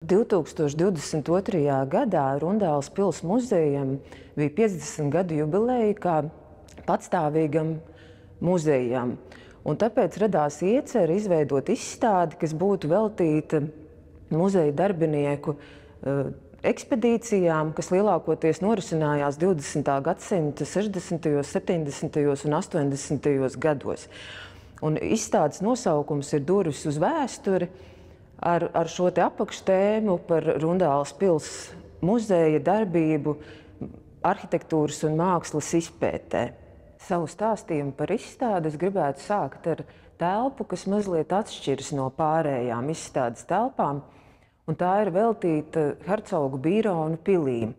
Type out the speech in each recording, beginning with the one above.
2022. gadā Rundāles pils muzejam bija 50 gadu jubileja kā patstāvīgam muzejam. Un tāpēc radās iecerē izveidot izstādi, kas būtu veltīta muzeja darbinieku ekspedīcijām, kas lielākoties norisinājās 20. gadsimta 60., 70. un 80. gados. Un izstādes nosaukums ir Durvis uz vēsturi, ar šo te apakštēmu par Rundāles pils muzeja darbību arhitektūras un mākslas izpētē. Savu stāstījumu par izstādi es gribētu sākt ar telpu, kas mazliet atšķiras no pārējām izstādes telpām, un tā ir veltīta Hercogu Bīronu pilīm.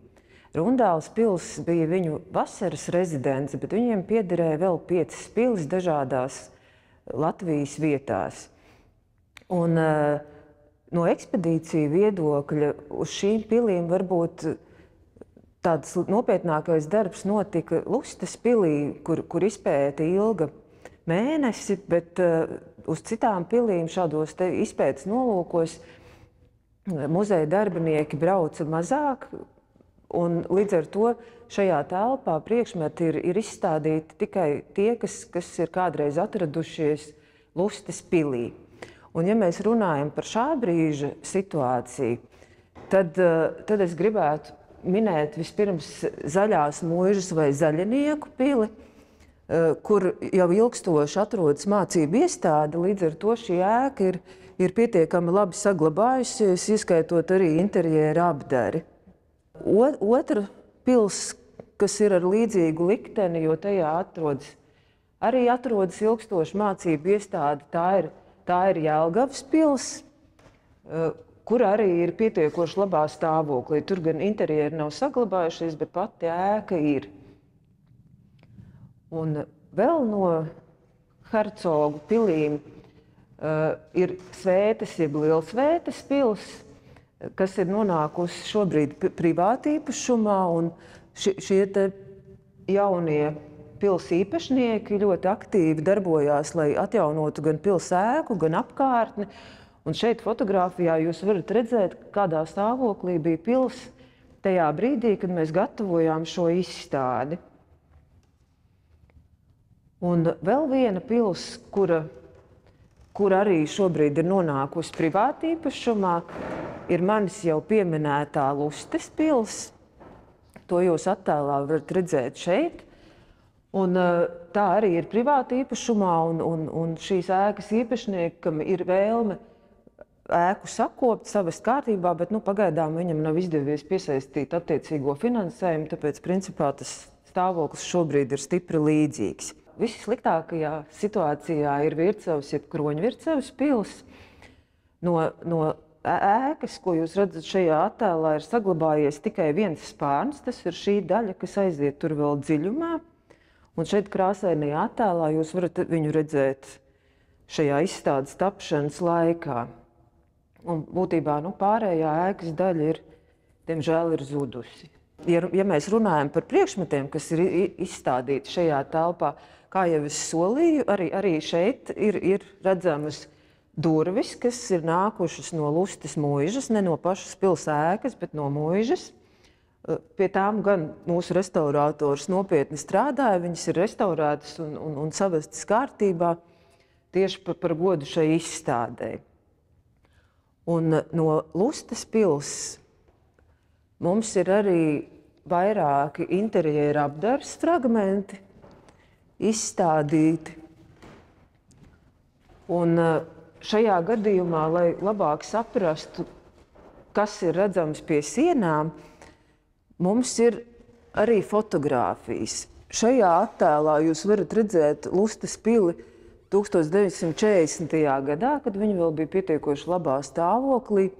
Rundāles pils bija viņu vasaras rezidence, bet viņiem piederēja vēl 5 pilis dažādās Latvijas vietās. Un no ekspedīciju viedokļa uz šīm pilīm varbūt tāds nopietnākais darbs notika Lustes pilī, kur izpēta ilga mēnesi, bet uz citām pilīm šādos te izpētes nolūkos muzeja darbinieki brauca mazāk, un līdz ar to šajā telpā priekšmeti ir izstādīti tikai tie, kas ir kādreiz atradušies Lustes pilī. Un, ja mēs runājam par šā brīža situāciju, tad es gribētu minēt vispirms Zaļās Muižas vai Zaļinieku pili, kur jau ilgstoši atrodas mācību iestāde, līdz ar to šī ēka ir pietiekami labi saglabājusies, ieskaitot arī interjera apdari. Otra pils, kas ir ar līdzīgu likteni, jo tajā atrodas ilgstoši mācību iestāde, tā ir Jelgavas pils, kur arī ir pietiekoši labā stāvoklī. Tur gan interjeri nav saglabājušies, bet pati ēka ir. Un vēl no Hercogu pilīm ir Svētes jeb Lielsvētes pils, kas ir nonākusi šobrīd privātīpašumā, un šie te jaunie pils īpašnieki ļoti aktīvi darbojās, lai atjaunotu gan pils ēku, gan apkārtni. Un šeit fotogrāfijā jūs varat redzēt, kādā stāvoklī bija pils tajā brīdī, kad mēs gatavojām šo izstādi. Un vēl viena pils, kur arī šobrīd ir nonākusi privātīpašumā, ir manis jau pieminētā Lustes pils. To jūs attēlā varat redzēt šeit. Un tā arī ir privāta īpašumā, un šīs ēkas īpašniekam ir vēlme ēku sakopt, savest kārtībā, bet pagaidām viņam nav izdevies piesaistīt attiecīgo finansējumu, tāpēc principā tas stāvoklis šobrīd ir stipri līdzīgs. Vissliktākajā situācijā ir Vircavas jeb Kroņvircavas pils. No ēkas, ko jūs redzat šajā attēlā, ir saglabājies tikai viens spārns. Tas ir šī daļa, kas aiziet tur vēl dziļumā. Un šeit krāsainajā attēlā jūs varat viņu redzēt šajā izstādes tapšanas laikā. Un būtībā pārējā ēkas daļa diemžēl ir zudusi. Ja mēs runājam par priekšmetiem, kas ir izstādīti šajā telpā, kā jau es solīju, arī šeit ir redzamas durvis, kas ir nākušas no Lustes muižas, ne no pašas pils ēkas, bet no muižas. Pie tām gan mūsu restaurātors nopietni strādāja, viņas ir restaurētas un savestas kārtībā tieši par godu šai izstādei. Un no Lustes pils mums ir arī vairāki interjera apdares fragmenti izstādīti. Un šajā gadījumā, lai labāk saprastu, kas ir redzams pie sienām, mums ir arī fotogrāfijas. Šajā attēlā jūs varat redzēt Lustes pili 1940. gadā, kad viņi vēl bija pietiekoši labā stāvoklī.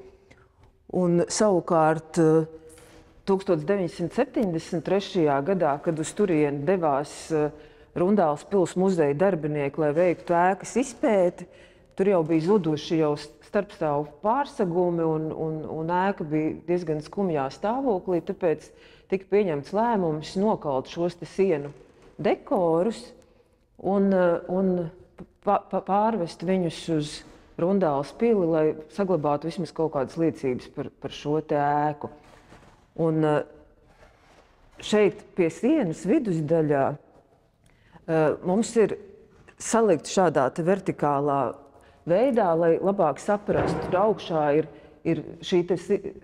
Un savukārt 1973. gadā, kad uz turieni devās Rundāles pils muzeja darbinieki, lai veiktu ēkas izpēti, tur jau bija zuduši jau starpstāvu pārsegumi un ēka bija diezgan skumjā stāvoklī, tāpēc tika pieņemts lēmums nokalt šos te sienu dekorus un pārvest viņus uz Rundāles pili, lai saglabātu vismaz kaut kādas liecības par šo te ēku. Un šeit pie sienas vidusdaļā mums ir salikt šādā te vertikālā veidā, lai labāk saprastu, tur augšā ir šī te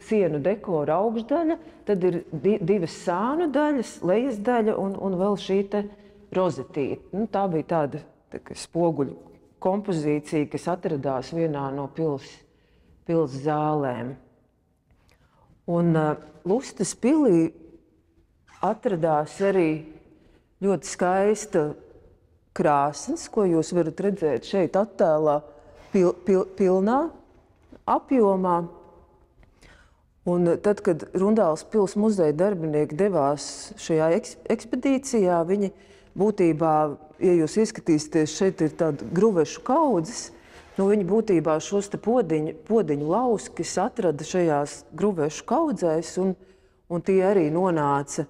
sienu dekora augšdaļa, tad ir divas sānu daļas, lejas daļa un vēl šī te rozetīte. Nu, tā bija tāda spoguļu kompozīcija, kas atradās vienā no pils zālēm. Un Lustes pilī atradās arī ļoti skaista krāsnes, ko jūs varat redzēt šeit attēlā pilnā apjomā. Un tad, kad Rundāles pils muzeja darbinieki devās šajā ekspedīcijā, viņi būtībā, ja jūs ieskatīsieties, šeit ir tāda gruvešu kaudzes, viņi būtībā šos te podziņu lauskas atrada šajās gruvešu kaudzēs, un tie arī nonāca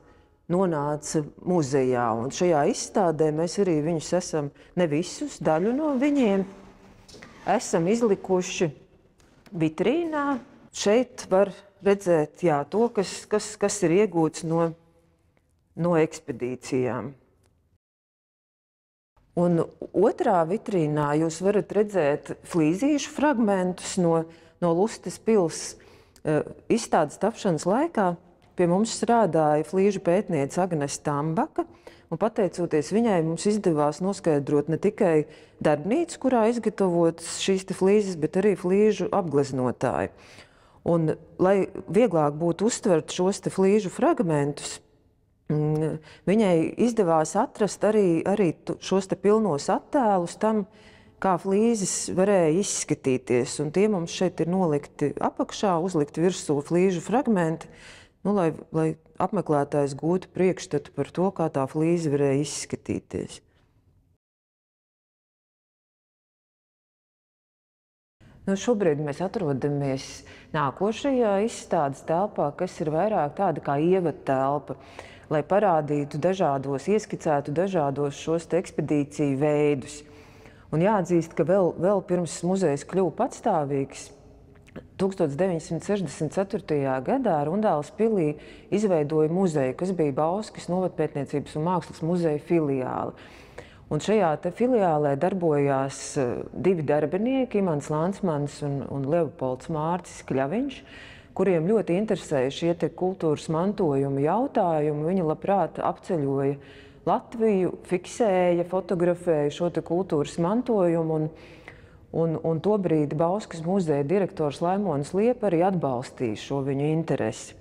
muzejā. Un šajā izstādē mēs arī viņus esam, ne visus, daļu no viņiem, esam izlikuši vitrīnā. Šeit var redzēt to, kas ir iegūts no ekspedīcijām. Un otrā vitrīnā jūs varat redzēt flīzīšu fragmentus no Lustes pils izstādes tapšanas laikā. Pie mums strādāja flīžu pētniece Agnese Tambaka, un pateicoties viņai mums izdevās noskaidrot ne tikai darbnīcu, kurā izgatavotas šīs te flīzes, bet arī flīžu apgleznotāju. Un, lai vieglāk būtu uztvert šos te flīžu fragmentus, viņai izdevās atrast arī šos te pilnos attēlus tam, kā flīzes varēja izskatīties. Un tie mums šeit ir nolikti apakšā, uzlikti virsū flīžu fragmenti, lai apmeklētājs gūtu priekšstatu par to, kā tā flīze varēja izskatīties. Šobrīd mēs atrodamies nākošajā izstādes telpā, kas ir vairāk tāda kā ievadtelpa, lai parādītu ieskicētu dažādos šos te ekspedīciju veidus. Un jāatzīst, ka vēl pirms muzejs kļuva patstāvīgs, 1964. gadā Rundāles pilī izveidoja muzeju, kas bija Bauskas novadpētniecības un mākslas muzeja filiāle. Un šajā te filiālē darbojās divi darbinieki, Imants Lansmans un Leopolds Mārcis Kļaviņš, kuriem ļoti interesēja šie te kultūras mantojuma jautājumi. Viņi labprāt apceļoja Latviju, fiksēja, fotografēja šo te kultūras mantojumu, un tobrīd Bauskas muzeja direktors Laimonis Liepa arī atbalstīja šo viņu interesi.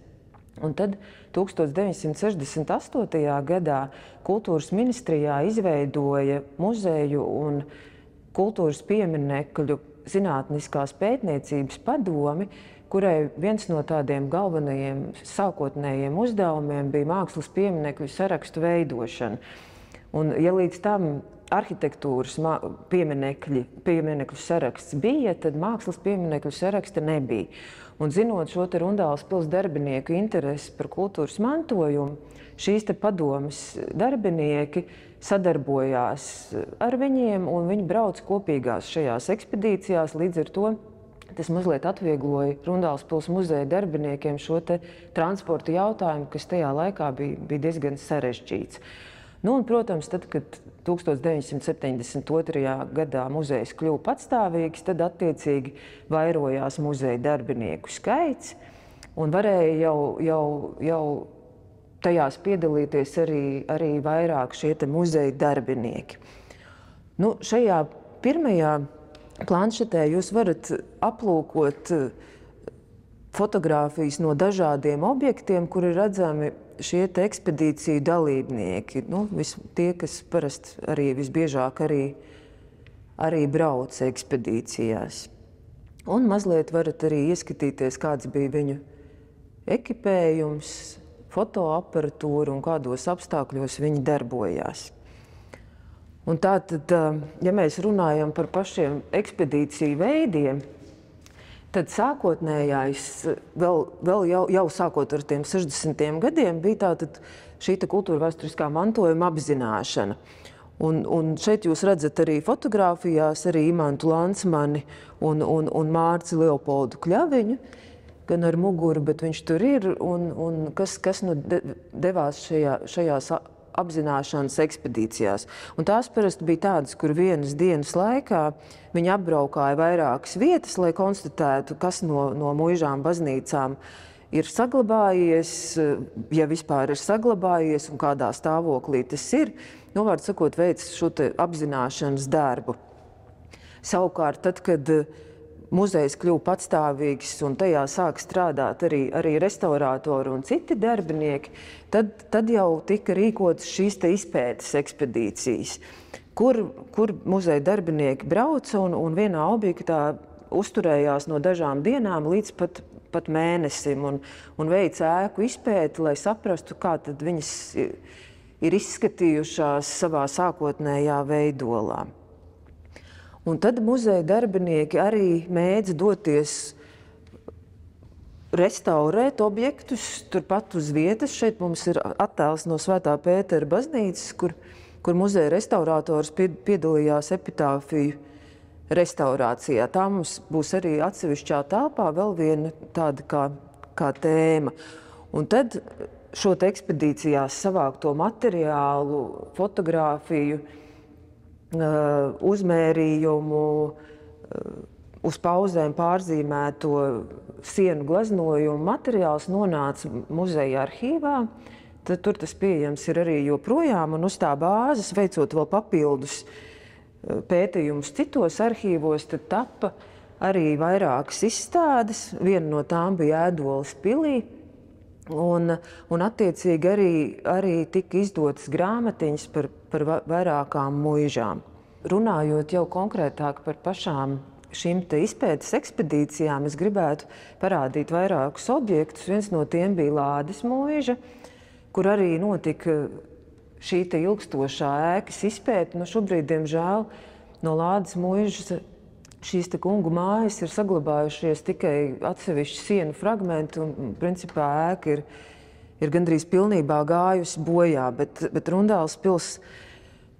Un tad 1968. gadā Kultūras ministrijā izveidoja muzeju un kultūras pieminekļu zinātniskās pētniecības padomi, kurai viens no tādiem galvenajiem sākotnējiem uzdevumiem bija mākslas pieminekļu sarakstu veidošana. Un, ja līdz tam arhitektūras pieminekļu saraksts bija, tad mākslas pieminekļu saraksta nebija. Un zinot šo te Rundāles pils darbinieku interesi par kultūras mantojumu, šīs te padomes darbinieki sadarbojās ar viņiem, un viņi brauc kopīgās šajās ekspedīcijās. Līdz ar to tas mazliet atviegloja Rundāles pils muzeja darbiniekiem šo te transporta jautājumu, kas tajā laikā bija diezgan sarežģīts. Un, protams, tad, kad 1972. gadā muzejs kļuva patstāvīgs, tad attiecīgi vairojās muzeja darbinieku skaits, un varēja jau tajās piedalīties arī vairāk šie te muzeja darbinieki. Šajā pirmajā planšetē jūs varat aplūkot fotogrāfijas no dažādiem objektiem, kur ir redzami šie te ekspedīciju dalībnieki. Tie, kas parasti arī visbiežāk arī brauc ekspedīcijās. Un mazliet varat arī ieskatīties, kāds bija viņu ekipējums, fotoaparatūra un kādos apstākļos viņi darbojās. Un tātad, ja mēs runājam par pašiem ekspedīciju veidiem, tad sākotnējais, vēl jau sākot ar tiem 60. gadiem, bija tātad šī kultūra vēsturiskā mantojuma apzināšana. Un šeit jūs redzat arī fotogrāfijās arī Imantu Lansmani un Mārci Leopoldu Kļaviņu, gan ar muguru, bet viņš tur ir, un kas nu devās šajās apzināšanas ekspedīcijās. Un tās parasti bija tādas, kur vienas dienas laikā viņi apbraukāja vairākas vietas, lai konstatētu, kas no muižām baznīcām ir saglabājies, ja vispār ir saglabājies un kādā stāvoklī tas ir. Nu, vārdu sakot, veic šo te apzināšanas darbu. Savukārt, tad, kad muzejs kļuva patstāvīgs un tajā sāk strādāt arī restaurātori un citi darbinieki, tad jau tika rīkotas šīs te izpētes ekspedīcijas, kur muzeja darbinieki brauca un vienā objektā uzturējās no dažām dienām līdz pat mēnesim un veica ēku izpēti, lai saprastu, kā tad viņas ir izskatījušās savā sākotnējā veidolā. Un tad muzeja darbinieki arī mēdz doties restaurēt objektus turpat uz vietas. Šeit mums ir attēls no Svētā Pētera baznīcas, kur muzeja restaurātors piedalījās epitāfiju restaurācijā. Tā mums būs arī atsevišķā telpā vēl viena tāda kā tēma. Un tad šo te ekspedīcijās savākto materiālu, fotogrāfiju, uzmērījumu, uz pauzēm pārzīmēto sienu gleznojumu materiāls nonāca muzeja arhīvā. Tad tur tas pieejams ir arī joprojām, un uz tā bāzes, veicot vēl papildus pētījumus citos arhīvos, tad tapa arī vairākas izstādes. Viena no tām bija Ēdoles pilī. Un attiecīgi arī tika izdotas grāmatiņas par vairākām muižām. Runājot jau konkrētāk par pašām šīm te izpētes ekspedīcijām, es gribētu parādīt vairākus objektus. Viens no tiem bija Lādes muiža, kur arī notika šī te ilgstošā ēkas izpēte. Nu, šobrīd, diemžēl, no Lādes muižas šīs te kungu mājas ir saglabājušies tikai atsevišķi sienu fragmenti, un principā ēka ir gandrīz pilnībā gājusi bojā, bet Rundāles pils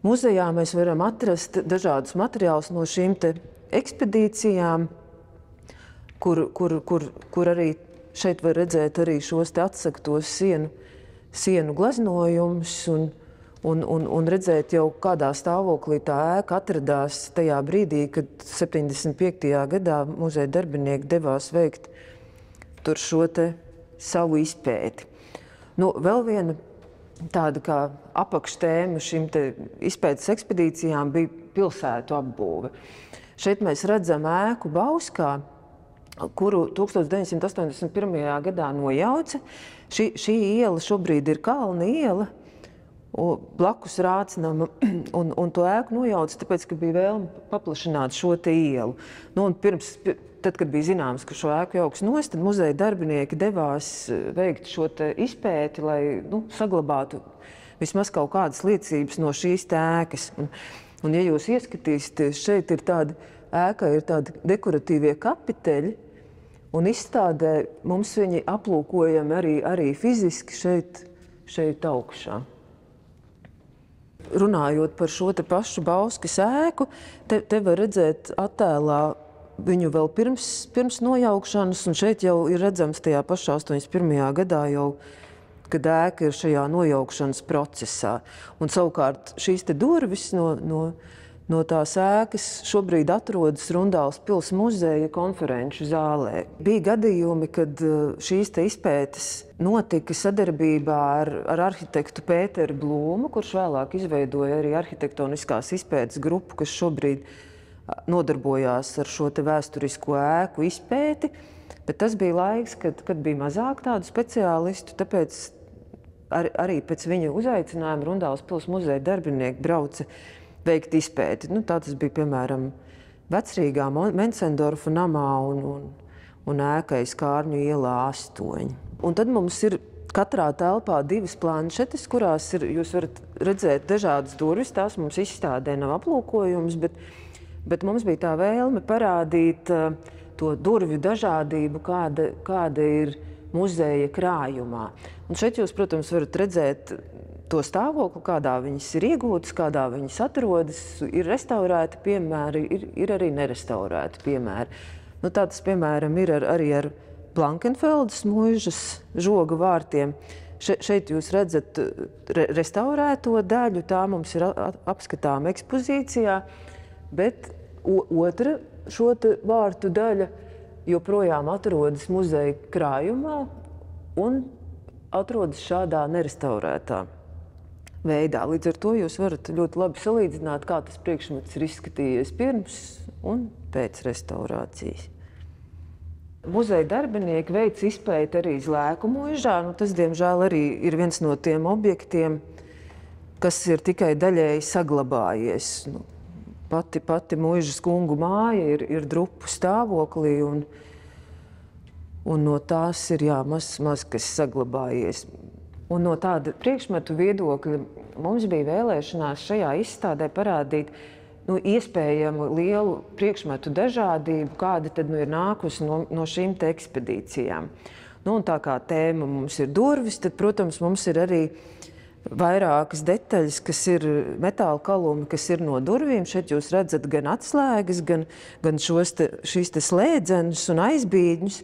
muzejā mēs varam atrast dažādus materiālus no šīm te ekspedīcijām, kur arī šeit var redzēt arī šos te atsegtos sienu gleznojumus un redzēt jau kādā stāvoklī tā ēka atradās tajā brīdī, kad 75. gadā muzeja darbinieki devās veikt tur šo te savu izpēti. Nu, vēl viena tāda kā apakštēma šīm te izpētes ekspedīcijām bija pilsētu apbūve. Šeit mēs redzam ēku Bauskā, kuru 1981. gadā nojauca. Šī iela šobrīd ir Kalna iela, blakus Rācnama, un to ēku nojauca, tāpēc, ka bija vēlme paplašināt šo te ielu. Nu, un tad, kad bija zināms, ka šo ēku jauks nost, tad muzeja darbinieki devās veikt šo te izpēti, lai saglabātu vismaz kaut kādas liecības no šīs te ēkas. Un ja jūs ieskatīsieties, šeit ir ēkā ir tādi dekoratīvie kapiteļi, un izstādē mums viņi aplūkojami arī fiziski šeit augšā. Runājot par šo te pašu Bauskas ēku, te var redzēt attēlā viņu vēl pirms nojaukšanas, un šeit jau ir redzams tajā pašā 81. gadā jau, kad ēka ir šajā nojaukšanas procesā. Un savukārt šīs te durvis no tās ēkas šobrīd atrodas Rundāles pils muzeja konferenču zālē. Bija gadījumi, kad šīs te izpētes notika sadarbībā ar arhitektu Pēteru Blūmu, kurš vēlāk izveidoja arī arhitektoniskās izpētes grupu, kas šobrīd nodarbojās ar šo te vēsturisko ēku izpēti. Bet tas bija laiks, kad bija mazāk tādu speciālistu, tāpēc arī pēc viņa uzaicinājuma Rundāles pils muzeja darbinieki brauca veikt izpēti. Tā tas bija, piemēram, Vecrīgā Mencendorfa namā un ēkai Skārņu ielā 8. Un tad mums ir katrā telpā 2 planšetes, kurās jūs varat redzēt dažādas durvis. Tās mums izstādē nav aplūkojums, bet mums bija tā vēlme parādīt to durvju dažādību, kāda ir muzeja krājumā. Un šeit jūs, protams, varat redzēt to stāvokli, kādā viņas ir iegūtas, kādā viņas atrodas. Ir restaurēti piemēri, ir arī nerestaurēti piemēri. Nu, tā tas, piemēram, ir arī ar Blankenfeldas mūžas žoga vārtiem. Šeit jūs redzat restaurēto daļu, tā mums ir apskatām ekspozīcijā, bet otra šo vārtu daļa joprojām atrodas muzeja krājumā un atrodas šādā nerestaurētā veidā. Līdz ar to jūs varat ļoti labi salīdzināt, kā tas priekšmets ir izskatījies pirms un pēc restaurācijas. Muzeja darbinieki veic izpēti arī Zlēku mūžā. Tas, diemžēl, arī ir viens no tiem objektiem, kas ir tikai daļēji saglabājies. Pati mūžas kungu māja ir drupu stāvoklī, un no tās ir maz kas saglabājies. Un no tāda priekšmetu viedokļa mums bija vēlēšanās šajā izstādē parādīt iespējamu lielu priekšmetu dažādību, kāda tad ir nākusi no šīm te ekspedīcijām. Un tā kā tēma mums ir durvis, tad, protams, mums ir arī vairākas detaļas, kas ir metāla kalumi, kas ir no durvīm. Šeit jūs redzat gan atslēgas, gan šīs te slēdzenes un aizbīdņus.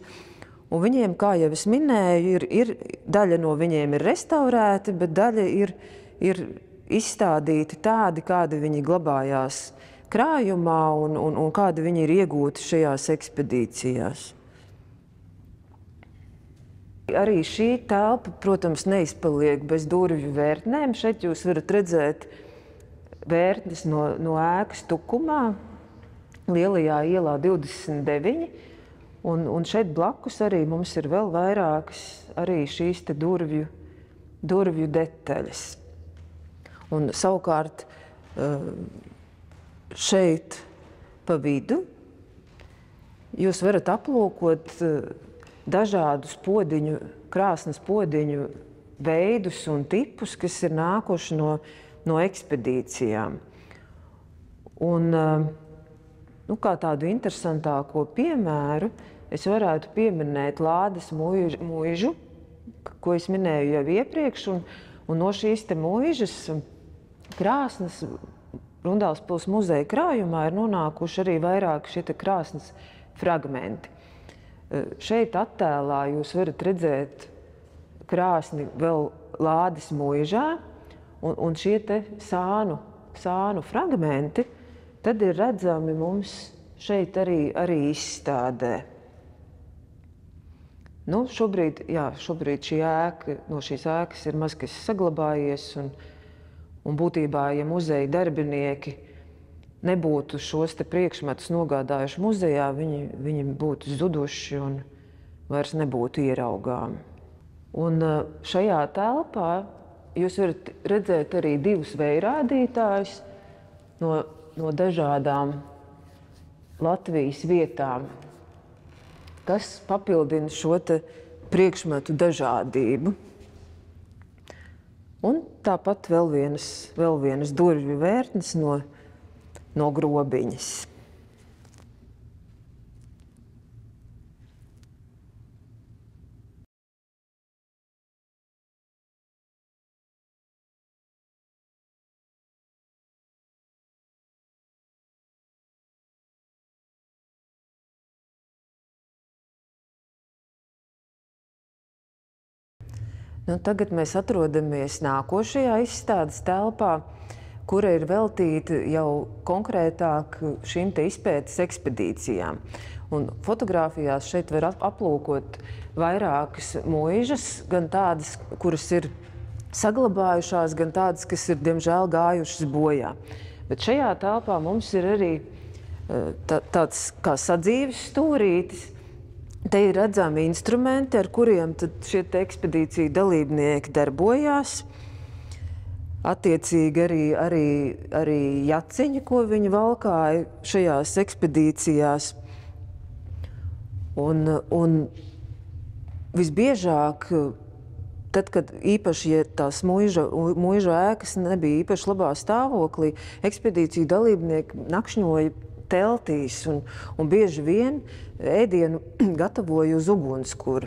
Un viņiem, kā jau es minēju, ir daļa no viņiem ir restaurēti, bet daļa ir izstādīti tādi, kādi viņi glabājās krājumā un kādi viņi ir iegūti šajās ekspedīcijās. Arī šī telpa, protams, neizpaliek bez durvju vērtnēm. Šeit jūs varat redzēt vērtnes no ēkas tukumā, Lielajā ielā 29. Un šeit blakus arī mums ir vēl vairākas arī šīs te durvju detaļas. Un savukārt šeit pa vidu jūs varat aplūkot dažādus krāsnes podiņu veidus un tipus, kas ir nākuši no ekspedīcijām. Un kā tādu interesantāko piemēru es varētu pieminēt Lādes mūžu, ko es minēju jau iepriekš, un no šīs te mūžas krāsnes Rundālspils muzeja krājumā ir nonākuši arī vairāki šie krāsnes fragmenti. Šeit attēlā jūs varat redzēt krāsni vēl Lādes mūžā, un šie te sānu fragmenti tad ir redzami mums šeit arī izstādē. Šobrīd no šīs ēkas ir maz kas saglabājies, un būtībā, ja muzeja darbinieki nebūtu šos te priekšmetus nogādājuši muzejā, viņi būtu zuduši un vairs nebūtu ieraugāmi. Un šajā telpā jūs varat redzēt arī divus vējrādītājus no dažādām Latvijas vietām, kas papildina šo te priekšmetu dažādību. Un tāpat vēl vienas durvju vērtnes no grobiņas. Tagad mēs atrodamies nākošajā izstādes telpā, kura ir veltīta jau konkrētāk šīm te izpētes ekspedīcijām. Un fotogrāfijās šeit var aplūkot vairākas mūžas, gan tādas, kuras ir saglabājušās, gan tādas, kas ir, diemžēl, gājušas bojā. Bet šajā telpā mums ir arī tāds kā sadzīves stūrītis. Te ir redzami instrumenti, ar kuriem tad šie ekspedīciju dalībnieki darbojās. Attiecīgi arī jaciņi, ko viņi valkāja šajās ekspedīcijās. Un visbiežāk, tad, kad īpaši, ja tās mūža ēkas nebija īpaši labā stāvoklī, ekspedīciju dalībnieki nakšņoja teltīs un bieži vien ēdienu gatavoja uz ugunskura.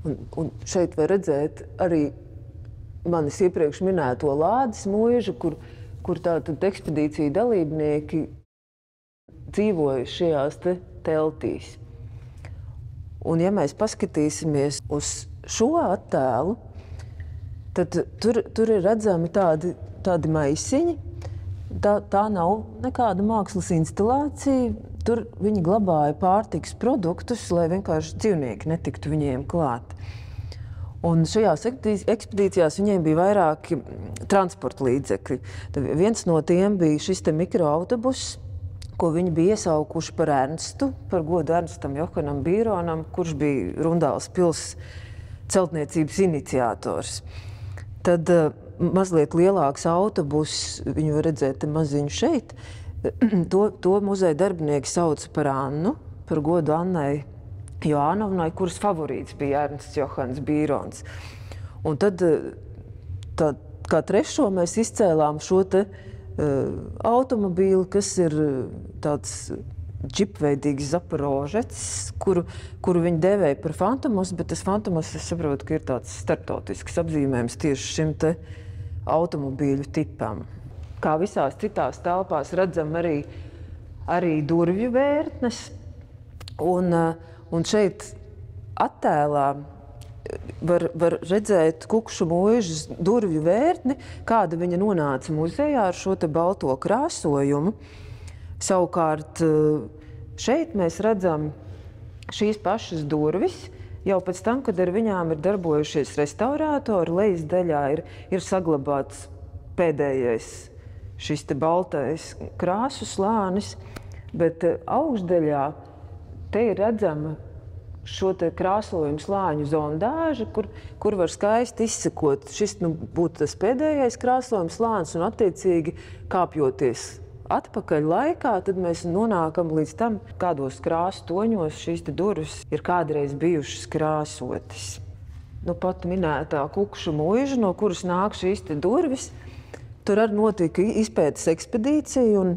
Un šeit var redzēt arī manis iepriekš minēto Lādes mūžu, kur tātad ekspedīcija dalībnieki dzīvoja šajās teltīs. Un ja mēs paskatīsimies uz šo attēlu, tad tur ir redzami tādi maisiņi. Tā nav nekāda mākslas instalācija. Tur viņi glabāja pārtikas produktus, lai vienkārši dzīvnieki netiktu viņiem klāt. Un šajās ekspedīcijās viņiem bija vairāki transporta līdzekļi. Viens no tiem bija šis mikroautobuss, ko viņi bija iesaukuši par Ernstu, par godu Ernstam Johanam Bīronam, kurš bija Rundāles pils celtniecības iniciators. Tad mazliet lielāks autobuss, viņu var redzēt maziņu šeit, to muzeja darbinieki sauca par Annu, par godu Annai Joānovnai, kuras favorīts bija Ernsts Johans Bīrons. Un tad kā trešo mēs izcēlām šo automobīli, kas ir tāds džipveidīgs Zaporožets, kuru viņi dēvēja par Fantomas, bet tas Fantomas, es saprotu, ka ir tāds starptautisks apzīmējums tieši šim automobīļu tipam. Kā visās citās telpās redzam arī durvju vērtnes, un šeit attēlā var redzēt Kukšu mūžas durvju vērtni, kāda viņa nonāca muzejā ar šo balto krāsojumu. Savukārt šeit mēs redzam šīs pašas durvis, jau pēc tam, kad ar viņām ir darbojušies restaurātori, lejas daļā ir saglabāts pēdējais šis baltais krāsu slānis, bet augšdaļā te ir redzama šo krāsojumu slāņu zondāža, kur var skaisti izsekot. Šis būtu tas pēdējais krāsojuma slānis, un attiecīgi kāpjoties atpakaļ laikā, tad mēs nonākam līdz tam, kādos krāsu toņos šīs durvis ir kādreiz bijušas krāsotas. Pat minētā Kukšu mūža, no kuras nāk šīs durvis, tur arī notika izpētes ekspedīcija, un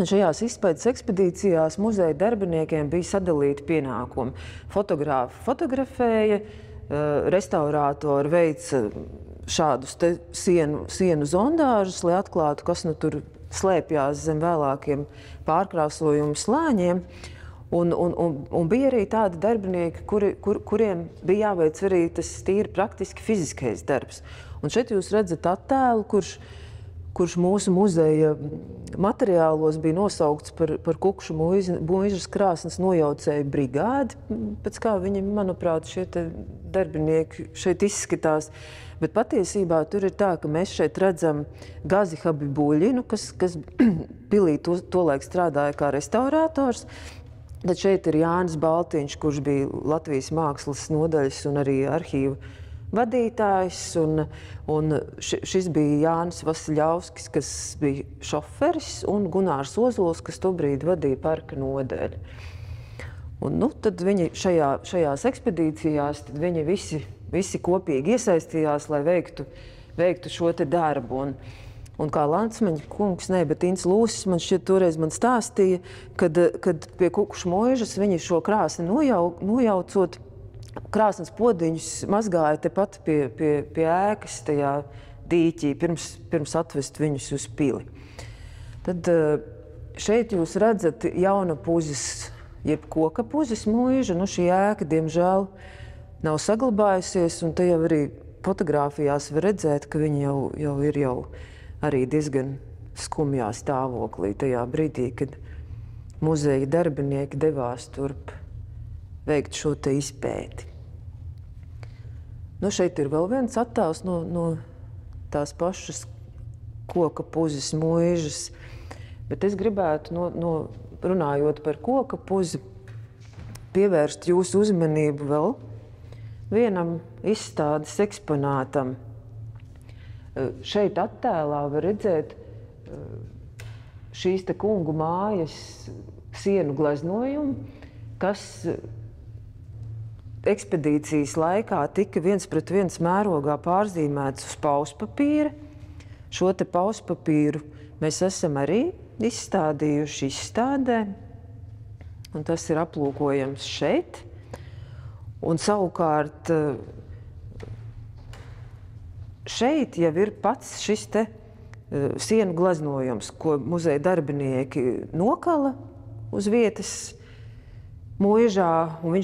šajās izpētes ekspedīcijās muzeja darbiniekiem bija sadalīti pienākumi. Fotografi fotografēja, restaurātori veica šādus sienu zondāžus, lai atklātu, kas tur slēpjās zem vēlākiem pārkrāsojumu slāņiem. Un bija arī tādi darbinieki, kuriem bija jāveic arī tas tīri praktiski fiziskais darbs. Un šeit jūs redzat attēlu, kurš mūsu muzeja materiālos bija nosaukts par Kukšu mūžas krāsnes nojaucēju brigādi, pēc kā viņi, manuprāt, šie darbinieki šeit izskatās. Bet patiesībā tur ir tā, ka mēs šeit redzam Gazi Habibuļinu, kas pilī tolaik strādāja kā restaurātors. Tad šeit ir Jānis Baltiņš, kurš bija Latvijas mākslas nodaļas un arī arhīva vadītājs, un šis bija Jānis Vasiļovskis, kas bija šoferis, un Gunārs Ozols, kas tobrīd vadīja parka nodaļu. Un, tad viņi šajās ekspedīcijās tad viņi visi kopīgi iesaistījās, lai veiktu šo darbu. Un kā Landsmaņa kungs, bet Ints Lūsis man šķiet toreiz man stāstīja, kad pie Kukšu mūžas viņi šo krāsni nojaucot, krāsnes podiņus mazgāja tepat pie ēkas tajā dīķī, pirms atvest viņus uz pili. Tad šeit jūs redzat Jaunapuzes, jeb Kokapuzes mūžu. Šī ēka, diemžēl, nav saglabājusies, un te jau arī fotogrāfijās var redzēt, ka viņi jau ir arī diezgan skumjā stāvoklī tajā brīdī, kad muzeja darbinieki devās turp veikt šo izpēti. Šeit ir vēl viens attēls no tās pašas Kokapuzes mūžas, bet es gribētu, runājot par Kokapuzi, pievērst jūsu uzmanību vēl vienam izstādes eksponātam. Šeit attēlā var redzēt šīs kungu mājas sienu gleznojumu, kas ekspedīcijas laikā tika 1:1 mērogā pārzīmēts uz pauspapīra. Šo pauspapīru mēs esam arī izstādījuši izstādē, un tas ir aplūkojams šeit. Un savukārt šeit jau ir pats šis te sienu glaznojums, ko muzeja darbinieki nokala uz vietas mūžā, un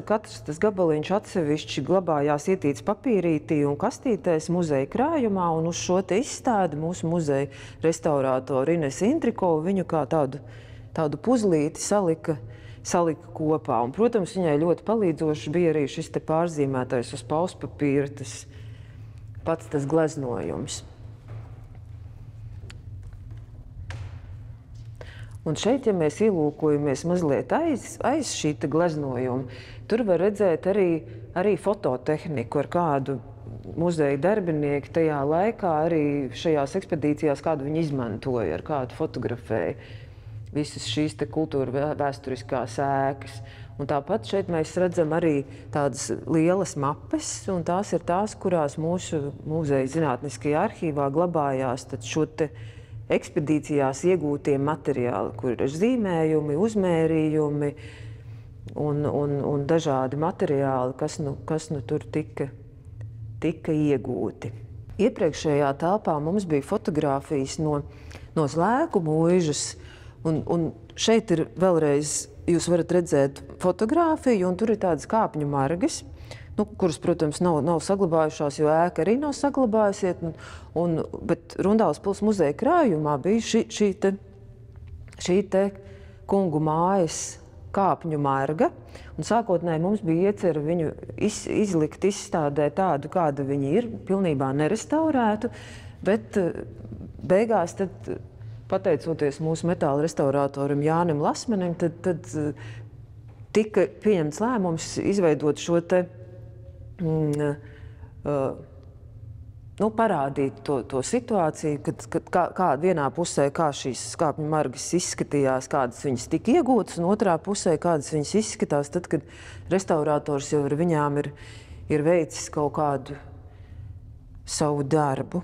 katrs tas gabaliņš atsevišķi glabājās ietīts papīrītī un kastītēs muzeja krājumā, un uz šo te izstādi mūsu muzeja restaurātori Ines Intrikova viņu kā tādu puzlīti salika kopā. Un, protams, viņai ļoti palīdzoši bija arī šis te pārzīmētais uz pauspapīra, tas gleznojums. Un šeit, ja mēs ielūkojamies mazliet aiz šī gleznojuma, tur var redzēt arī fototehniku, ar kādu muzeja darbinieki tajā laikā arī šajās ekspedīcijās, kādu viņi izmantoja, ar kādu fotografēja visas šīs te kultūra vēsturiskās ēkas. Un tāpat šeit mēs redzam arī tādas lielas mapes, un tās ir tās, kurās mūsu muzeja zinātniskajā arhīvā glabājās tad šo te ekspedīcijās iegūtie materiāli, kur ir zīmējumi, uzmērījumi un dažādi materiāli, kas nu tur tika iegūti. Iepriekšējā telpā mums bija fotogrāfijas no Zlēku mūžas, un šeit ir vēlreiz, jūs varat redzēt fotogrāfiju, un tur ir tādas kāpņu margas, kuras, protams, nav saglabājušās, jo ēka arī nav saglabājusies, bet Rundāles pils muzeja krājumā bija šī te kungu mājas kāpņu marga, un sākotnēji mums bija iecerta viņu izlikt izstādē tādu, kāda viņa ir, pilnībā nerestaurētu, bet beigās tad, pateicoties mūsu metāla restaurātoram Jānim Lasmanim, tad tika pieņemts lēmums izveidot šo te parādīt to situāciju, kad vienā pusē kā šīs kāpņu margas izskatījās, kādas viņas tika iegūtas, un otrā pusē kādas viņas izskatās tad, kad restaurātors jau ar viņām ir veicis kaut kādu savu darbu.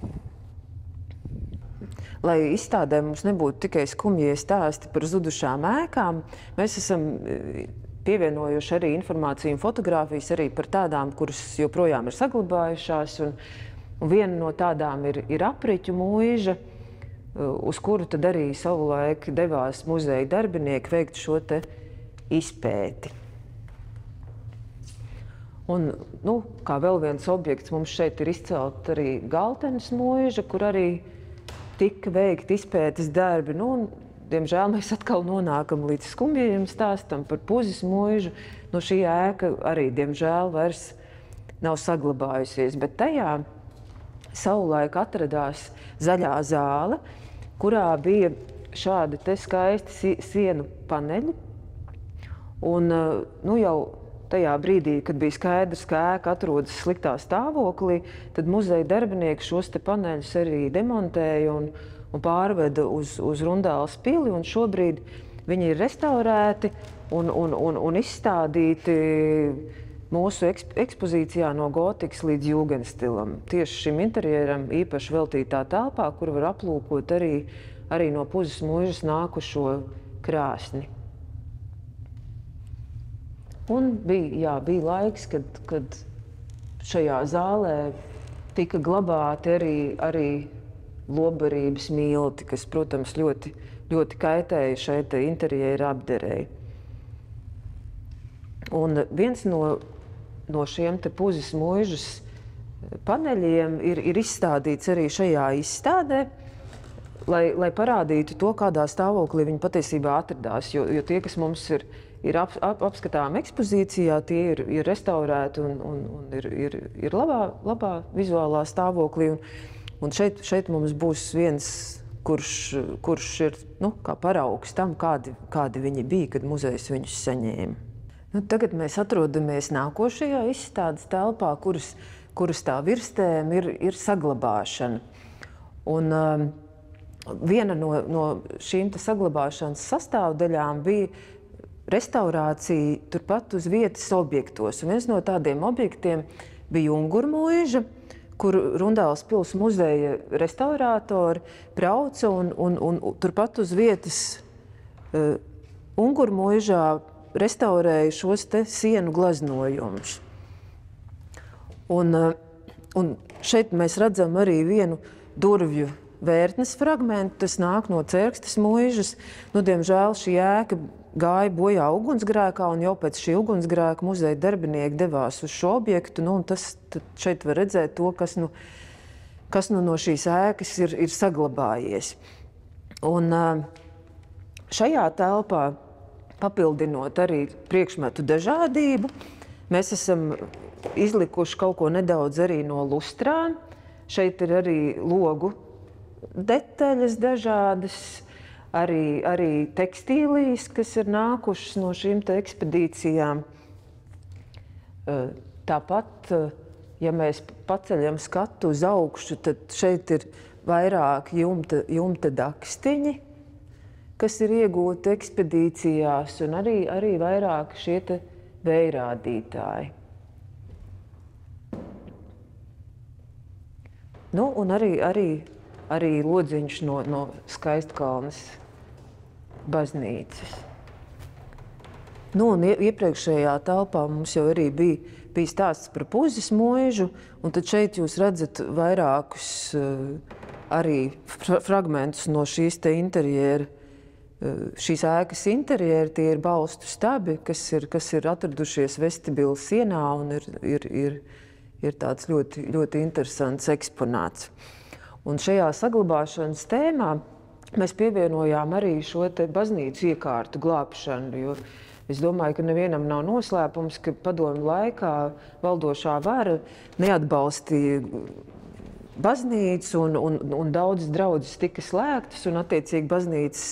Lai izstādē mums nebūtu tikai skumjie stāsti par zudušām ēkām, mēs esam pievienojuši arī informāciju un fotogrāfijas arī par tādām, kuras joprojām ir saglabājušās. Un viena no tādām ir Apriķu mūža, uz kuru tad arī savulaik devās muzeja darbinieki veikt šo te izpēti. Un, kā vēl viens objekts, mums šeit ir izcelt arī Galtenes mūža, kur arī tika veikti izpētes darbi. Diemžēl mēs atkal nonākam līdz skumjajam stāstam par Puzes mūžu. Šī ēka arī, diemžēl, vairs nav saglabājusies, bet tajā savulaik atradās zaļā zāle, kurā bija šādi te skaisti sienu paneļi. Un jau tajā brīdī, kad bija skaidrs, ka ēka atrodas sliktā stāvoklī, tad muzeja darbinieki šos te paneļus arī demontēja un pārveda uz Rundāles pili, un šobrīd viņi ir restaurēti un izstādīti mūsu ekspozīcijā no gotikas līdz jūgenstilam. Tieši šim interjeram īpaši veltītā telpā, kur var aplūkot arī no Puzes mūžas nākušo krāsni. Un bija laiks, kad šajā zālē tika glabāti arī lobarības milti, kas, protams, ļoti, ļoti kaitēja šeit interjera apderei. Un viens no šiem te Puzes mūžas paneļiem ir izstādīts arī šajā izstādē, lai parādītu to, kādā stāvoklī viņi patiesībā atradās, jo tie, kas mums ir apskatām ekspozīcijā, tie ir restaurēti un ir labā vizuālā stāvoklī. Un šeit mums būs viens, kurš ir kā paraugs tam, kādi viņi bija, kad muzejs viņus saņēma. Tagad mēs atrodamies nākošajā izstādes telpā, kuras tā virstēm ir saglabāšana. Un viena no šīm saglabāšanas sastāvdaļām bija restaurācija turpat uz vietas objektos. Un viens no tādiem objektiem bija Ungurmūža, kur Rundāles pils muzeja restaurātori brauca un turpat uz vietas Ungurmūžā restaurēja šos te sienu gleznojumus. Un Šeit mēs redzam arī vienu durvju vērtnes fragmentu, tas nāk no Cērkstes muižas. Nu, diemžēl šī ēka gāja bojā ugunsgrēkā, un jau pēc šī ugunsgrēka muzeja darbinieki devās uz šo objektu. Nu, šeit var redzēt to, kas no šīs ēkas ir saglabājies. Un šajā telpā, papildinot arī priekšmetu dažādību, mēs esam izlikuši kaut ko nedaudz arī no lustrām. Šeit ir arī logu detaļas dažādas, arī tekstīlijas, kas ir nākušas no šīm te ekspedīcijām. Tāpat, ja mēs paceļam skatu uz augšu, tad šeit ir vairāk jumta dakstiņi, kas ir iegūti ekspedīcijās, un arī vairāk šie te vējrādītāji. Nu, un arī lodziņš no Skaistkalnes baznīcas. Nu, un iepriekšējā telpā mums jau arī bija stāsts par Puzes muižu, un tad šeit jūs redzat vairākus arī fragmentus no šīs te interjera. Šīs ēkas interjeri, tie ir balstu stabi, kas ir atradušies vestibila sienā un ir tāds ļoti, ļoti interesants eksponāts. Un šajā saglabāšanas tēmā mēs pievienojām arī šo te baznīcu iekārtu glābšanu, jo es domāju, ka nevienam nav noslēpums, ka padomju laikā valdošā vara neatbalstīja baznīcu un daudzas draudzes tika slēgtas, un attiecīgi baznīcas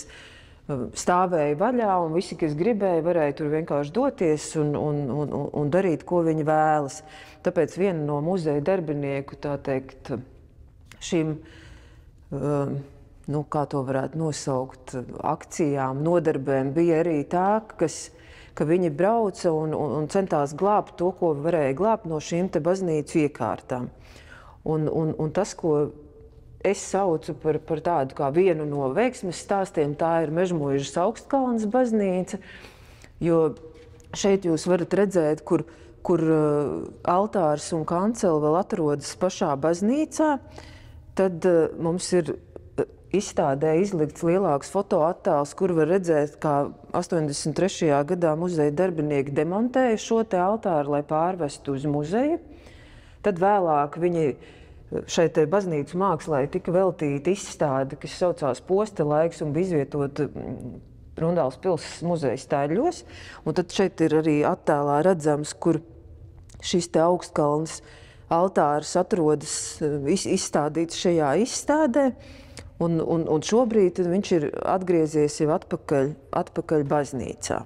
stāvēja vaļā, un visi, kas gribēja, varēja tur vienkārši doties un darīt, ko viņi vēlas. Tāpēc viena no muzeja darbinieku, tā teikt, šīm, nu, kā to varētu nosaukt, akcijām, nodarbēm bija arī tā, ka viņi brauca un centās glābt to, ko varēja glābt no šīm te baznīcu iekārtām. Un tas, ko es saucu par tādu kā vienu no veiksmes stāstiem, tā ir Mežmuižas Augstkalnes baznīca, jo šeit jūs varat redzēt, kur altārs un kancela vēl atrodas pašā baznīcā. Tad mums ir izstādē izlikts lielāks fotoattēls, kur var redzēt, kā 83. gadā muzeja darbinieki demontēja šo te altāru, lai pārvestu uz muzeju. Tad vēlāk viņi šai te baznīcu mākslai tika veltīta izstāde, kas saucās Posta laiks un bija izvietota Rundāles pils muzeja Staļļos. Un tad šeit ir arī attēlā redzams, kur šis te Augstkalnes altārs atrodas izstādīts šajā izstādē. Un šobrīd viņš ir atgriezies jau atpakaļ baznīcā.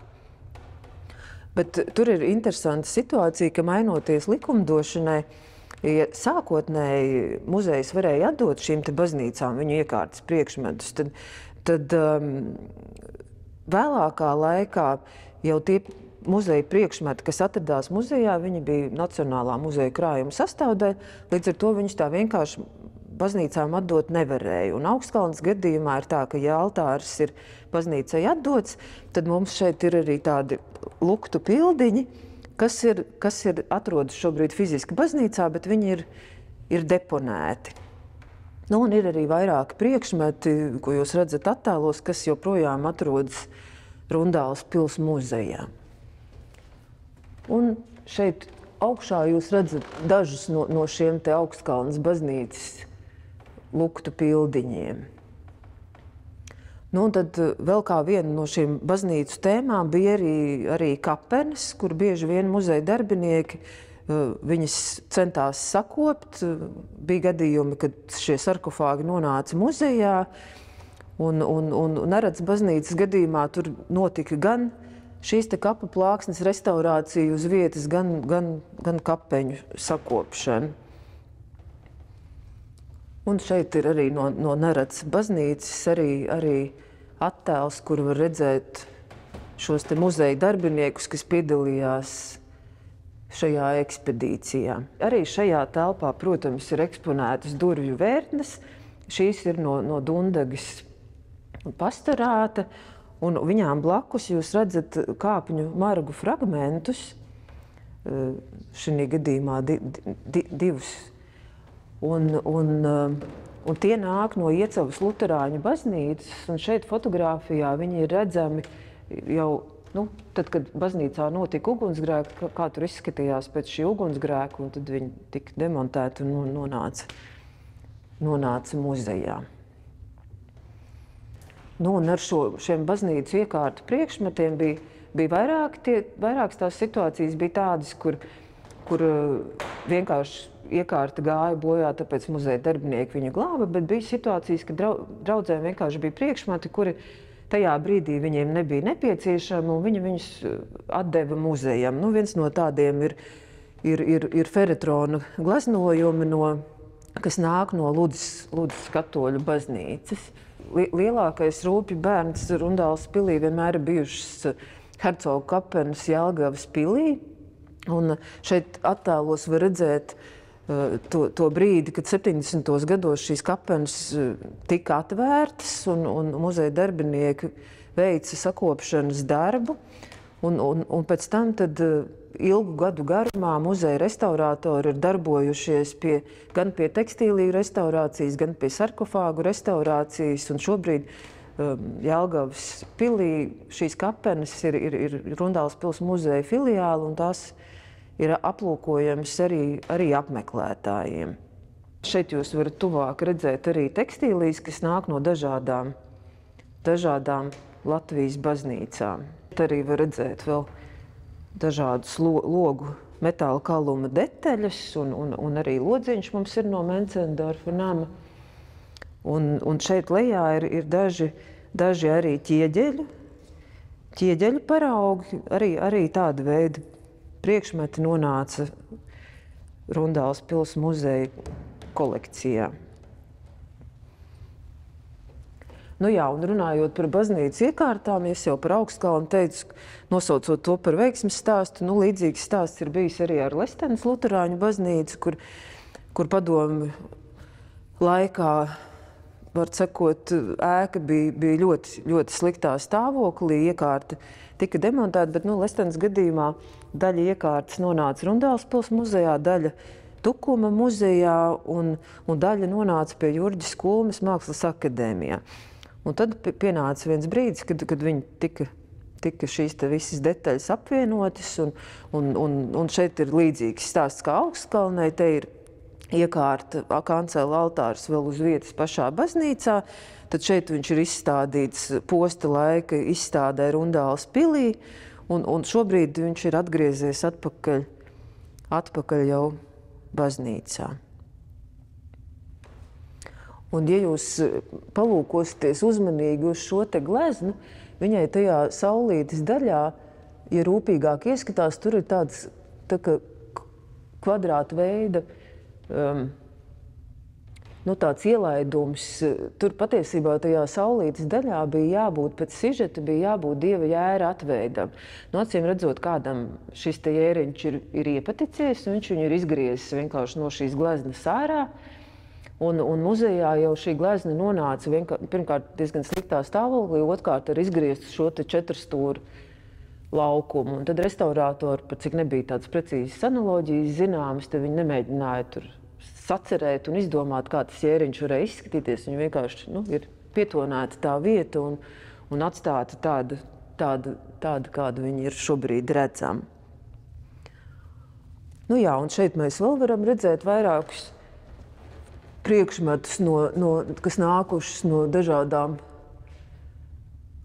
Bet tur ir interesanta situācija, ka mainoties likumdošanai, ja sākotnēji muzejs varēja atdot šīm te baznīcām viņu iekārtas priekšmetus, tad vēlākā laikā jau tie muzeja priekšmeti, kas atradās muzejā, viņi bija Nacionālā muzeja krājuma sastāvdaļa, līdz ar to viņus tā vienkārši baznīcām atdot nevarēja. Un Augstkalnes gadījumā ir tā, ka ja altārs ir baznīcai atdots, tad mums šeit ir arī tādi luktu pildiņi, kas ir atrodas šobrīd fiziski baznīcā, bet viņi ir deponēti. Nu, un ir arī vairāki priekšmeti, ko jūs redzat attēlos, kas joprojām atrodas Rundāles pils muzejā. Un šeit augšā jūs redzat dažus no šiem te Augstkalnes baznīcas luktu pildiņiem. Nu, un tad vēl kā viena no šīm baznīcu tēmām bija arī kapenes, kur bieži vien muzeja darbinieki viņas centās sakopt. Bija gadījumi, kad šie sarkofāgi nonāca muzejā, un Neredz baznīcas gadījumā tur notika gan šīs te kapu plāksnes restaurācija uz vietas, gan kapeņu sakopšana. Un šeit ir arī no Neredz baznīcas arī attēls, kur var redzēt šos te muzeja darbiniekus, kas piedalījās šajā ekspedīcijā. Arī šajā telpā, protams, ir eksponētas durvju vērtnes. Šīs ir no Dundagas pastorāta, un viņām blakus jūs redzat kāpņu margu fragmentus, šī gadījumā divus. Un tie nāk no Iecavas luterāņu baznīcas, un šeit fotogrāfijā viņi ir redzami jau, tad, kad baznīcā notika ugunsgrēki, kā tur izskatījās pēc šī ugunsgrēka, un tad viņi tika demontēti un nonāca muzejā. Un ar šiem baznīcu iekārtu priekšmetiem bija vairākas tās situācijas, bija tādas, kur vienkārši iekārta gāja bojā, tāpēc muzeja darbinieki viņu glāba, bet bija situācijas, kad draudzēm vienkārši bija priekšmeti, kuri tajā brīdī viņiem nebija nepieciešami, un viņi viņus atdeva muzejam. Viens no tādiem ir feretrona gleznojumi, kas nāk no Ludzas katoļu baznīcas. Lielākais rūpju bērns Rundāles pilī vienmēr ir bijušas hercogu kapenes Jelgavas pilī. Un šeit attēlos var redzēt to brīdi, kad 70. gados šīs kapenes tika atvērtas un muzeja darbinieki veica sakopšanas darbu. Un pēc tam ilgu gadu garumā muzeja restaurātori ir darbojušies gan pie tekstīliju restaurācijas, gan pie sarkofāgu restaurācijas. Un šobrīd Jelgavas pilī šīs kapenes ir Rundāles pils muzeja filiāli, un tās ir aplūkojams arī apmeklētājiem. Šeit jūs varat tuvāk redzēt arī tekstīlijas, kas nāk no dažādām Latvijas baznīcām. Te arī var redzēt vēl dažādus logu metāla kaluma detaļas, un arī lodziņš mums ir no Mencendorfa nama. Un šeit lejā ir daži arī ķieģeļu paraugi, arī tāda veida priekšmeti nonāca Rundāles pils muzeja kolekcijā. Un runājot par baznīcas iekārtām, es jau par Augstkalnu teicu, nosaucot to par veiksmes stāstu. Līdzīgs stāsts ir bijis arī ar Lestenes luterāņu baznīcu, kur padomju laikā, var sakot, ēka bija ļoti, ļoti sliktā stāvoklī, iekārta tika demontēta, bet Lestenes gadījumā daļa iekārtas nonāca Rundāles pils muzejā, daļa Tukuma muzejā un daļa nonāca pie Jurģa Skulmes Mākslas akadēmijā. Un tad pienāca viens brīdis, kad viņi tika šīs visas detaļas apvienotas, un šeit ir līdzīgs stāsts kā Augstkalnei. Te ir iekārta kancela altārs vēl uz vietas pašā baznīcā, tad šeit viņš ir izstādīts posta laika izstādē Rundāles pilī, un šobrīd viņš ir atgriezies atpakaļ jau baznīcā. Un, ja jūs palūkosieties uzmanīgi uz šo te gleznu, viņai tajā saulītes daļā, ja rūpīgāk ieskatās, tur ir tāds kvadrāta veida, tāds ielaidums. Tur patiesībā tajā saulītes daļā bija jābūt pēc sižeta, bija jābūt dieva jēra atveidam. Acīm redzot, kādam šis te jēriņš ir iepaticies, un viņš viņu ir izgriezis vienkārši no šīs gleznas ārā. Un muzejā jau šī glezna nonāca pirmkārt diezgan sliktā stāvoklī, otrkārt ar izgrieztu šo te četrstūru laukumu. Un tad restaurātori, par cik nebija tādas precīzas analoģijas zināmas, tad viņi nemēģināja tur sacerēt un izdomāt, kā tas jēriņš varēja izskatīties. Viņi vienkārši ir pietonēta tā vieta un atstāta tāda, kāda viņi ir šobrīd redzama. Un šeit mēs vēl varam redzēt vairākus priekšmetus, kas nākušas no dažādām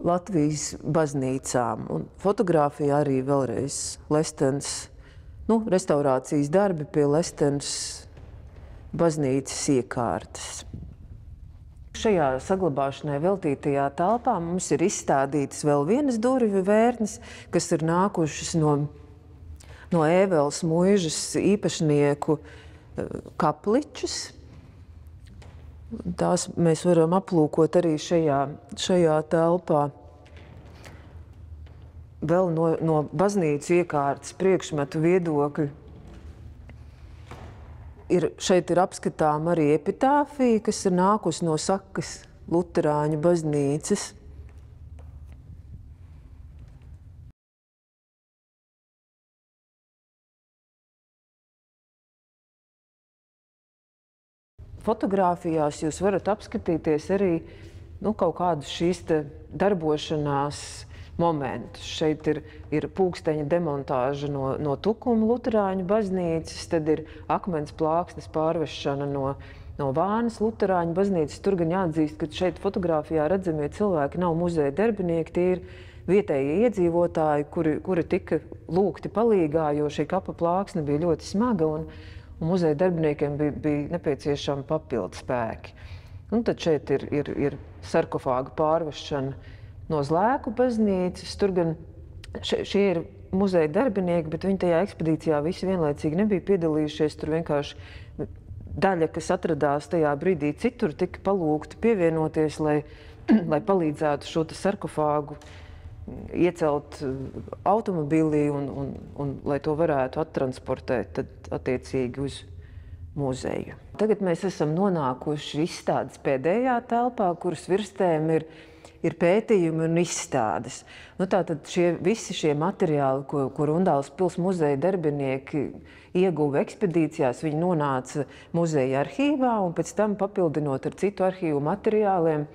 Latvijas baznīcām. Un fotogrāfijā arī vēlreiz Lestenes, restaurācijas darbi pie Lestenes baznīcas iekārtas. Šajā saglabāšanai veltītajā telpā mums ir izstādītas vēl vienas durvju vērtnes, kas ir nākušas no Ēveles muižas īpašnieku kapličus. Tās mēs varam aplūkot arī šajā telpā. Vēl no baznīcu iekārtas priekšmetu viedokļa šeit ir apskatām arī epitāfija, kas ir nākusi no Sakas luterāņu baznīcas. fotogrāfijās jūs varat apskatīties arī kaut kādus šīs darbošanās momentus. Šeit ir pulksteņa demontāža no Tukuma luterāņu baznīcas, tad ir akmens plāksnes pārvešana no Vānas luterāņu baznīcas. Tur gan jāatzīst, ka šeit fotogrāfijā redzamie cilvēki nav muzeja darbinieki, tie ir vietējie iedzīvotāji, kuri tika lūgti palīgā, jo šī kapa plāksne bija ļoti smaga un muzeja darbiniekiem bija nepieciešami papildu spēki. Un tad šeit ir sarkofāga pārvešana no Zlēku baznīcas. Tur gan šie ir muzeja darbinieki, bet viņi tajā ekspedīcijā visi vienlaicīgi nebija piedalījušies. Tur vienkārši daļa, kas atradās tajā brīdī citur, tika palūgti pievienoties, lai palīdzētu šo sarkofāgu iecelt automobilī un lai to varētu attransportēt tad attiecīgi uz muzeju. Tagad mēs esam nonākuši izstādes pēdējā telpā, kuras virstēm ir pētījumi un izstādes. Tātad visi šie materiāli, ko Rundāles pils muzeja darbinieki ieguva ekspedīcijās, viņi nonāca muzeja arhīvā un pēc tam papildinot ar citu arhīvu materiāliem,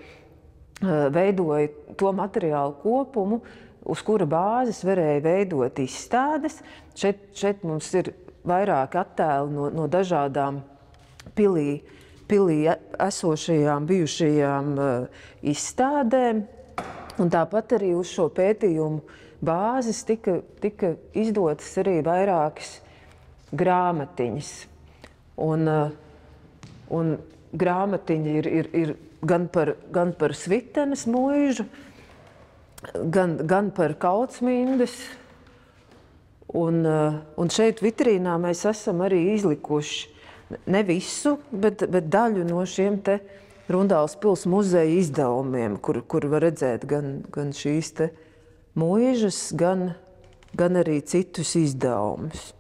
veidoja to materiālu kopumu, uz kura bāzes varēja veidot izstādes. Šeit mums ir vairāki attēli no dažādām pilī esošajām, bijušajām izstādēm. Un tāpat arī uz šo pētījumu bāzes tika izdotas arī vairākas grāmatiņas. Un grāmatiņi ir gan par Svitenes mūžu, gan par Kautsmindes. Un šeit vitrīnā mēs esam arī izlikuši ne visu, bet daļu no šiem te Rundāles pils muzeja izdevumiem, kur var redzēt gan šīs te mūžas, gan arī citus izdevumus.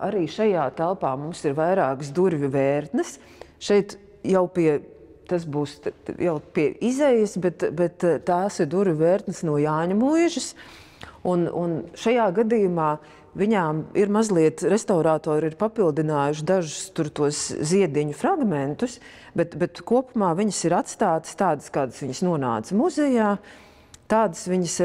Arī šajā telpā mums ir vairākas durvju vērtnes. Šeit tas būs jau pie izejas, bet tās ir durvju vērtnes no Jāņa mūžas. Un šajā gadījumā viņām ir mazliet, restaurātori ir papildinājuši dažus tos ziediņu fragmentus, bet kopumā viņas ir atstātas tādas, kādas viņas nonāca muzejā, tādas viņas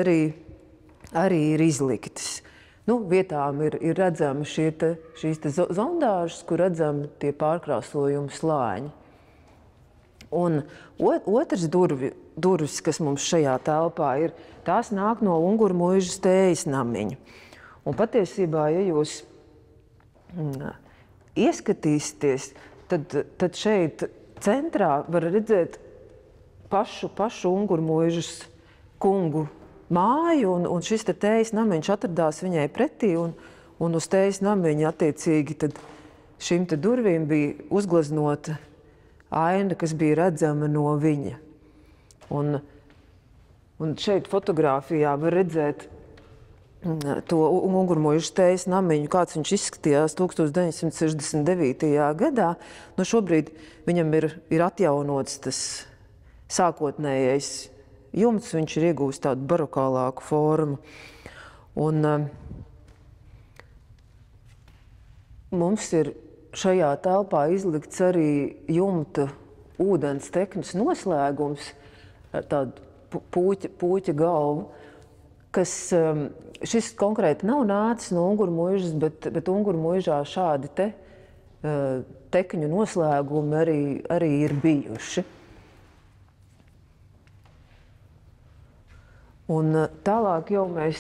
arī ir izliktas. Vietām ir redzami šīs zondāžas, kur redzami tie pārkrāsojumi slāņi. Un otrs durvis, kas mums šajā telpā ir, tās nāk no Unguru mūžas tējas namiņa. Un patiesībā, ja jūs ieskatīsieties, tad šeit centrā var redzēt pašu Unguru mūžas kungu māju, un šis tējas namiņš atradās viņai pretī, un uz tējas namiņa attiecīgi tad šīm durvīm bija uzgleznota aina, kas bija redzama no viņa. Un šeit fotogrāfijā var redzēt to Unguru mūžas tējas namiņu, kāds viņš izskatījās 1969. gadā. Šobrīd viņam ir atjaunots tas sākotnējais jumts, viņš ir iegūst tādu barokālāku formu. Un mums ir šajā telpā izlikts arī jumta ūdens tekmes noslēgums ar tādu puķa galvu, kas šis konkrēti nav nācis no Unguru mūžas, bet Unguru mūžā šādi tekņu noslēgumi arī ir bijuši. Un tālāk jau mēs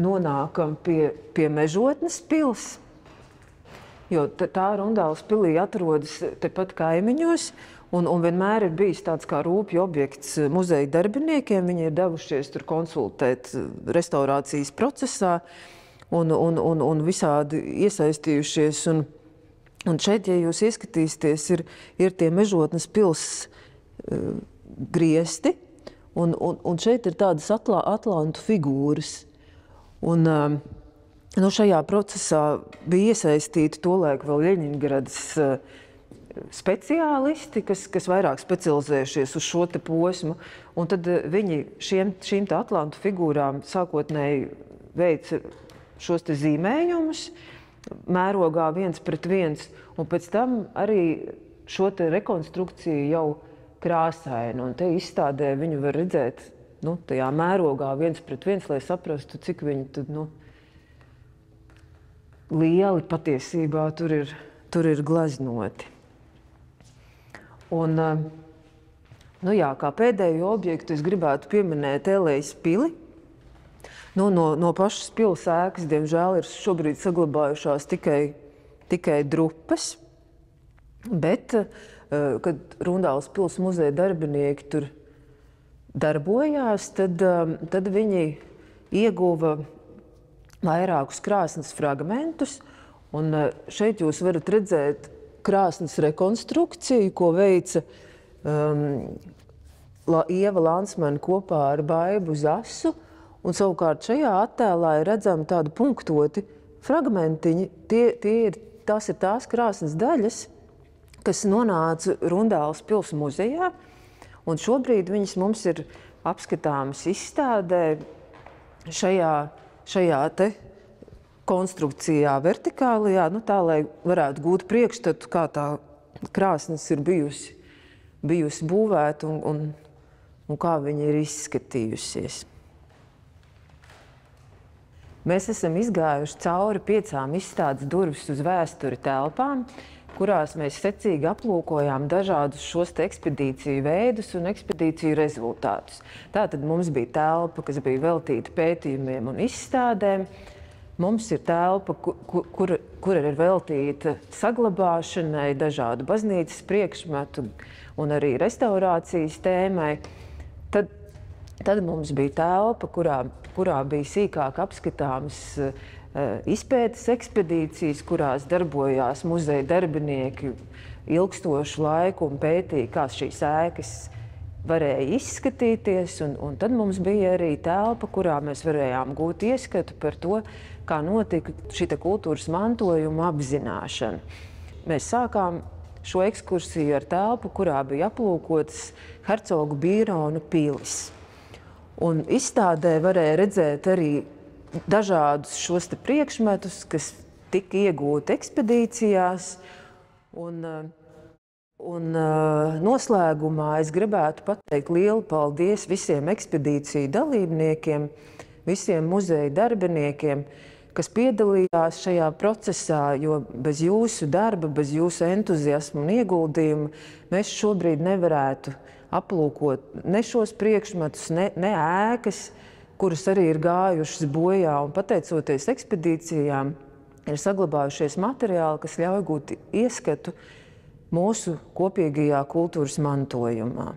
nonākam pie Mežotnes pils, jo tā Rundāles pilī atrodas tepat kaimiņos, un vienmēr ir bijis tāds kā rūpju objekts muzeja darbiniekiem. Viņi ir devušies tur konsultēt restaurācijas procesā un visādi iesaistījušies. Un šeit, ja jūs ieskatīsieties, ir tie Mežotnes pils griesti, un šeit ir tādas atlantu figūras. Un šajā procesā bija iesaistīti tolaik vēl Ļeņingradas speciālisti, kas vairāk specializējušies uz šo te posmu. Un tad viņi šīm te atlantu figūrām sākotnēji veica šos te zīmējumus mērogā 1:1, un pēc tam arī šo te rekonstrukciju jau krāsainu. Un te izstādē viņu var redzēt tajā mērogā 1:1, lai saprastu, cik viņi tad, lieli patiesībā tur ir glaznoti. Un, kā pēdējo objektu es gribētu pieminēt Elejas pili. No pašas pils ēkas, diemžēl, ir šobrīd saglabājušās tikai drupas, bet, kad Rundāles pils muzeja darbinieki tur darbojās, tad viņi ieguva vairākus krāsnes fragmentus, un šeit jūs varat redzēt krāsnes rekonstrukciju, ko veica Ieva Lansmane kopā ar Baibu Zasu, un savukārt šajā attēlā ir redzami tādi punktoti fragmentiņi. Tās ir tās krāsnes daļas, kas nonāca Rundāles pils muzejā, un šobrīd viņas mums ir apskatāmas izstādē šajā te konstrukcijā vertikālajā, tā, lai varētu gūt priekšstatu, kā tā krāsnes ir bijusi būvēta un kā viņa ir izskatījusies. Mēs esam izgājuši cauri 5 izstādes durvis uz vēsturi telpām, kurās mēs secīgi aplūkojām dažādus šos te ekspedīciju veidus un ekspedīciju rezultātus. Tātad mums bija telpa, kas bija veltīta pētījumiem un izstādēm. Mums ir telpa, kura ir veltīta saglabāšanai, dažādu baznīcas priekšmetu un arī restaurācijas tēmai. Tad mums bija telpa, kurā bija sīkāk apskatāmas izpētes ekspedīcijas, kurās darbojās muzeja darbinieki ilgstošu laiku un pētīja, kā šīs ēkas varēja izskatīties. Un tad mums bija arī telpa, kurā mēs varējām gūt ieskatu par to, kā notika šita kultūras mantojuma apzināšana. Mēs sākām šo ekskursiju ar telpu, kurā bija aplūkotas Hercogu Bīrona pilis. Un izstādē varēja redzēt arī dažādus šos te priekšmetus, kas tika iegūti ekspedīcijās. Un noslēgumā es gribētu pateikt lielu paldies visiem ekspedīciju dalībniekiem, visiem muzeja darbiniekiem, kas piedalījās šajā procesā, jo bez jūsu darba, bez jūsu entuziasma un ieguldījuma mēs šobrīd nevarētu aplūkot ne šos priekšmetus, ne ēkas, kuras arī ir gājušas bojā. Un pateicoties ekspedīcijām, ir saglabājušies materiāli, kas ļauj gūt ieskatu mūsu kopīgajā kultūras mantojumā.